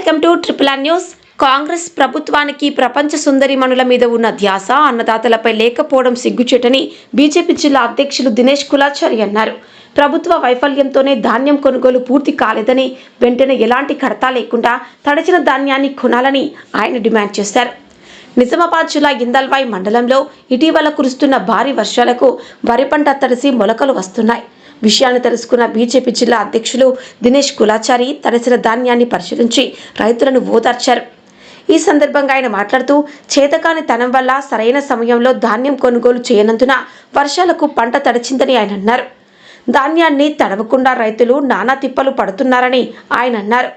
Welcome to triple R news. Congress ప్రభుత్వానికి ప్రపంచ సుందరిమణుల మీద ఉన్న ధ్యాస అన్నదాతలపై లేకపోవడం సిగ్గుచేటని బీజేపీ జిల్లా అధ్యక్షులు దినేష్ కులాచారి అన్నారు. ప్రభుత్వ వైఫల్యంతోనే ధాన్యం కొనుగోలు పూర్తి కాలేదని, వెంటనే ఎలాంటి కడతా లేకుండా తడిచిన ధాన్యాన్ని కొనాలని ఆయన డిమాండ్ చేశారు. నిజామాబాద్ జిల్లా ఇందల్వాయి మండలంలో ఇటీవల కురుస్తున్న భారీ వర్షాలకు వరి పంట తడిసి మొలకలు వస్తున్నాయి. విషయాన్ని తెలుసుకున్న బీజేపీ జిల్లా అధ్యక్షులు దినేష్ కులాచారి తడిసిన ధాన్యాన్ని పరిశీలించి రైతులను ఓదార్చారు. ఈ సందర్భంగా ఆయన మాట్లాడుతూ, చేతకాని తనం వల్ల సరైన సమయంలో ధాన్యం కొనుగోలు చేయనందున వర్షాలకు పంట తడిచిందని ఆయన అన్నారు. ధాన్యాన్ని తడవకుండా రైతులు నానా తిప్పలు పడుతున్నారని ఆయన అన్నారు.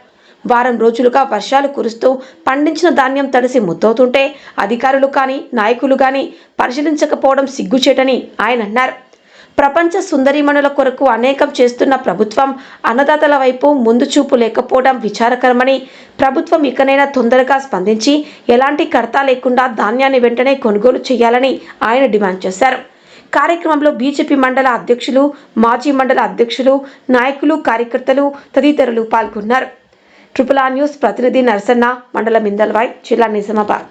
వారం రోజులుగా వర్షాలు కురుస్తూ పండించిన ధాన్యం తడిసి ముద్దవుతుంటే అధికారులు కానీ నాయకులు కానీ పరిశీలించకపోవడం సిగ్గుచేటని ఆయన అన్నారు. ప్రపంచ సుందరీమణుల కొరకు అనేకం చేస్తున్న ప్రభుత్వం అన్నదాతల వైపు ముందు చూపు లేకపోవడం విచారకరమని, ప్రభుత్వం ఇకనైనా తొందరగా స్పందించి ఎలాంటి కడతా లేకుండా ధాన్యాన్ని వెంటనే కొనుగోలు చేయాలని ఆయన డిమాండ్ చేశారు. కార్యక్రమంలో బీజేపీ మండల అధ్యక్షులు, మాజీ మండల అధ్యక్షులు, నాయకులు, కార్యకర్తలు తదితరులు పాల్గొన్నారు. ట్రిపుల్ ఆర్ న్యూస్ ప్రతినిధి నరసన్న, మండలం ఇందల్వాయి, జిల్లా నిజామాబాద్.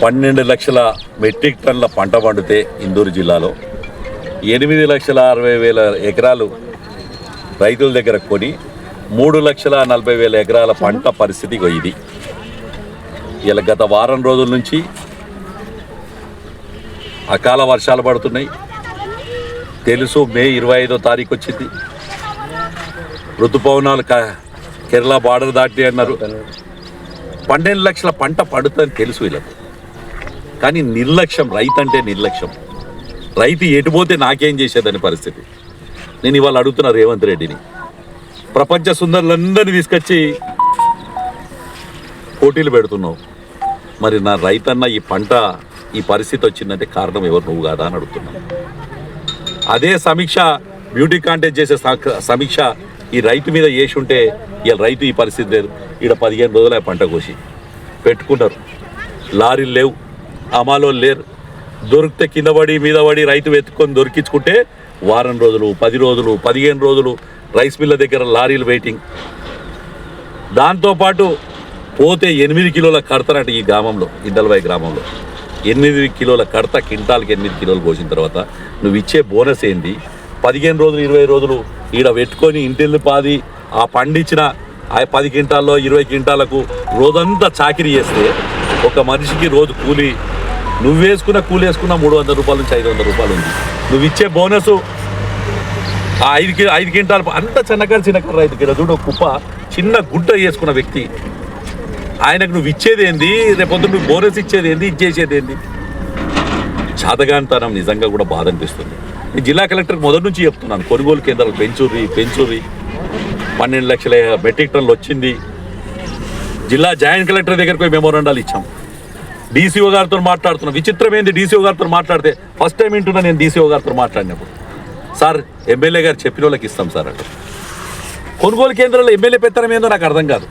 12 లక్షల మెట్రిక్ టన్నుల పంట పండితే ఇందూరు జిల్లాలో 8,60,000 ఎకరాలు రైతుల దగ్గర కొని 3,40,000 ఎకరాల పంట పరిస్థితి ఇది. ఇలా గత వారం రోజుల నుంచి అకాల వర్షాలు పడుతున్నాయి. తెలుసు, మే 25వ తారీఖు వచ్చింది. ఋతుపవనాలు కేరళ బార్డర్ దాటి అన్నారు. 12 లక్షల పంట పడుతుందని తెలుసు వీళ్ళకు. కానీ నిర్లక్ష్యం, రైతు అంటే నిర్లక్ష్యం. రైతు ఎటుపోతే నాకేం చేసేదని పరిస్థితి. నేను ఇవాళ అడుగుతున్నా రేవంత్ రెడ్డిని, ప్రపంచ సుందరులందరినీ తీసుకొచ్చి పోటీలు పెడుతున్నావు, మరి నా రైతన్న ఈ పంట ఈ పరిస్థితి వచ్చిందంటే కారణం ఎవరు, నువ్వు కాదా అని అడుగుతున్నాను. అదే సమీక్ష, బ్యూటీ కాంటెస్ట్ చేసే సమీక్ష ఈ రైతు మీద చేసి ఉంటే ఇలా రైతు ఈ పరిస్థితి లేదు. ఇక్కడ 15 రోజులు పంట కోసి పెట్టుకున్నారు, లారీలు లేవు, అమాలో లేరు. దొరికితే కింద పడి మీద పడి రైతు వెతుక్కొని దొరికించుకుంటే వారం రోజులు, 10 రోజులు, 15 రోజులు రైస్ మిల్ల దగ్గర లారీలు వెయిటింగ్. దాంతోపాటు పోతే 8 కిలోల కడతారట ఈ గ్రామంలో, ఇందల్వాయి గ్రామంలో 8 కిలోల కడత, కింటాలకి 8 కిలోలు కోసిన తర్వాత నువ్వు ఇచ్చే బోనస్ ఏంది? 15 రోజులు 20 రోజులు ఈడ పెట్టుకొని ఇంటిల్ని పాది ఆ పండించిన ఆ 10 క్వింటాల్లో 20 క్వింటాలకు రోజంతా చాకిరీ చేస్తే ఒక మనిషికి రోజు కూలి, నువ్వు వేసుకున్న కూలి వేసుకున్న 300 రూపాయల నుంచి 500 రూపాయలు ఉంది. నువ్వు ఇచ్చే బోనసు ఆ 5 క్వింటాలు అంత చిన్నకారు రైతుకి చూడు, కుప్ప చిన్న గుడ్డ వేసుకున్న వ్యక్తి, ఆయనకు నువ్వు ఇచ్చేది ఏంది? రేపొద్దు నువ్వు బోనస్ ఇచ్చేది ఏంది? ఇచ్చేసేది ఏంది? చాతగాంతనం నిజంగా కూడా బాధ అనిపిస్తుంది. నేను జిల్లా కలెక్టర్కి మొదటి నుంచి చెప్తున్నాను, కొనుగోలు కేంద్రాలు పెంచుర్రి 12 లక్షల మెట్రిక్ టన్నులు వచ్చింది. జిల్లా జాయింట్ కలెక్టర్ దగ్గరికి పోయి మెమోరాండాలు ఇచ్చాం. డీసీఓ గారితో మాట్లాడుతున్నాం. విచిత్రం ఏంది, డీసీఓ గారితో మాట్లాడితే ఫస్ట్ టైం వింటున్నా నేను డీసీఓ గారితో మాట్లాడినప్పుడు. సార్ ఎమ్మెల్యే గారు చెప్పిన వాళ్ళకి ఇస్తాం సార్ అంటే. కొనుగోలు కేంద్రాల్లో ఎమ్మెల్యే పెత్తనం ఏందో నాకు అర్థం కాదు.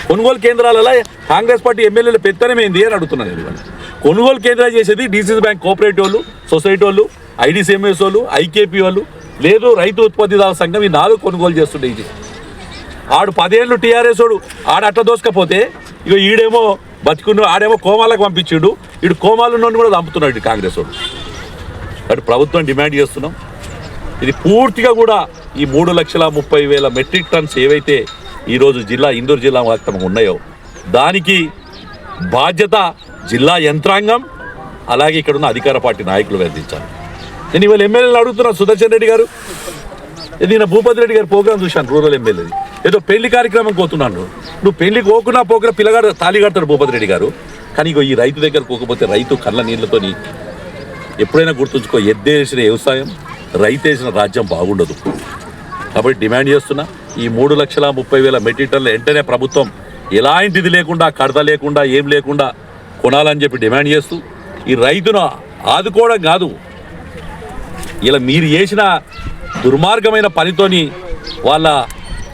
కొనుగోలు కేంద్రాలలో కాంగ్రెస్ పార్టీ ఎమ్మెల్యేలు పెత్తనం ఏంది అని అడుగుతున్నాను. ఇవాళ కొనుగోలు కేంద్రాలు చేసేది డీసీసీ బ్యాంక్ కోఆపరేటివ్ వాళ్ళు, సొసైటీ వాళ్ళు, ఐడీసీఎంఎస్ వాళ్ళు, ఐకేపీ వాళ్ళు, లేదు రైతు ఉత్పత్తిదారుల సంఘం, ఈ 4 కొనుగోలు చేస్తుండే. ఇది ఆడు 10 ఏళ్ళు టీఆర్ఎస్ వాడు ఆడ అట్లా దోసుకపోతే ఇక ఈడేమో బతుకున్న, ఆడేమో కోమాలకు పంపించాడు, ఈడు కోమాలు నుండి కూడా చంపుతున్నాడు కాంగ్రెస్ వాడు. అటు ప్రభుత్వం డిమాండ్ చేస్తున్నాం, ఇది పూర్తిగా కూడా ఈ 3,30,000 మెట్రిక్ టన్స్ ఏవైతే ఈరోజు ఇందూరు జిల్లా వ్యాప్తంగా ఉన్నాయో దానికి బాధ్యత జిల్లా యంత్రాంగం, అలాగే ఇక్కడ ఉన్న అధికార పార్టీ నాయకులు వహించాలి. నేను ఇవాళ ఎమ్మెల్యేలు అడుగుతున్నాను, సుదర్శన్ రెడ్డి గారు, నేను భూపతి రెడ్డి గారి ప్రోగ్రాం చూశాను, రూరల్ ఎమ్మెల్యేది, ఏదో పెళ్లి కార్యక్రమం పోతున్నాను. నువ్వు పెళ్లి పోకున్నా పిల్లగాడు తాళి కడతాడు భూపతి రెడ్డి గారు, కానీ ఈ రైతు దగ్గర పోకపోతే రైతు కళ్ళ నీళ్ళతోని ఎప్పుడైనా గుర్తుంచుకో, ఎద్దేసిన వ్యవసాయం, రైతేసిన రాజ్యం బాగుండదు. కాబట్టి డిమాండ్ చేస్తున్నా, ఈ 3,30,000 మెట్రిక్ టన్నుల వెంటనే ప్రభుత్వం ఎలాంటిది లేకుండా, కడత లేకుండా, ఏం లేకుండా కొనాలని చెప్పి డిమాండ్ చేస్తూ, ఈ రైతును ఆదుకోవడం కాదు, ఇలా మీరు చేసిన దుర్మార్గమైన పనితోని వాళ్ళ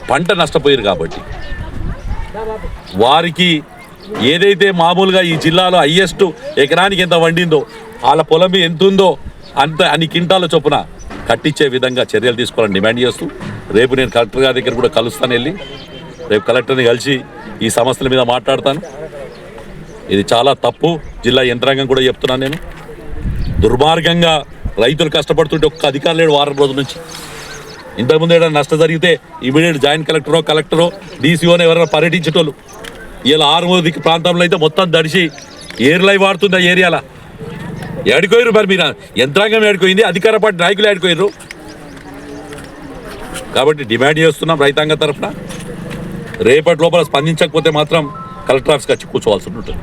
పంట నష్టపోయారు. కాబట్టి వారికి ఏదైతే మామూలుగా ఈ జిల్లాలో హైయెస్ట్ ఎకరానికి ఎంత వండిందో, వాళ్ళ పొలం ఎంత ఉందో అన్ని కింటాల చొప్పున కట్టించే విధంగా చర్యలు తీసుకోవాలని డిమాండ్ చేస్తూ, రేపు నేను కలెక్టర్ గారి దగ్గర కూడా కలుస్తాను. వెళ్ళి రేపు కలెక్టర్ని కలిసి ఈ సమస్యల మీద మాట్లాడతాను. ఇది చాలా తప్పు, జిల్లా యంత్రాంగం కూడా చెప్తున్నాను. నేను దుర్మార్గంగా రైతులు కష్టపడుతుంటే ఒక్క అధికారులు లేడు వారం రోజుల నుంచి. ఇంతకుముందు ఏదైనా నష్టం జరిగితే ఇమీడియట్ జాయింట్ కలెక్టరో డీసీఓనో ఎవరైనా పర్యటించేటోళ్ళు. ఇలా 6 ప్రాంతంలో అయితే మొత్తం దడిచి ఎయిర్లైవ్ వాడుతుంది ఆ ఏరియాలో. ఏడుకోయారు మరి, మీరు యంత్రాంగం ఏడుకోయింది, అధికార పార్టీ నాయకులు ఏడుకోయారు. కాబట్టి డిమాండ్ చేస్తున్నాం రైతాంగం తరఫున, రేపటి లోపల స్పందించకపోతే మాత్రం కలెక్టర్ ఆఫీస్కి వచ్చి కూర్చోవాల్సి ఉంటుంది.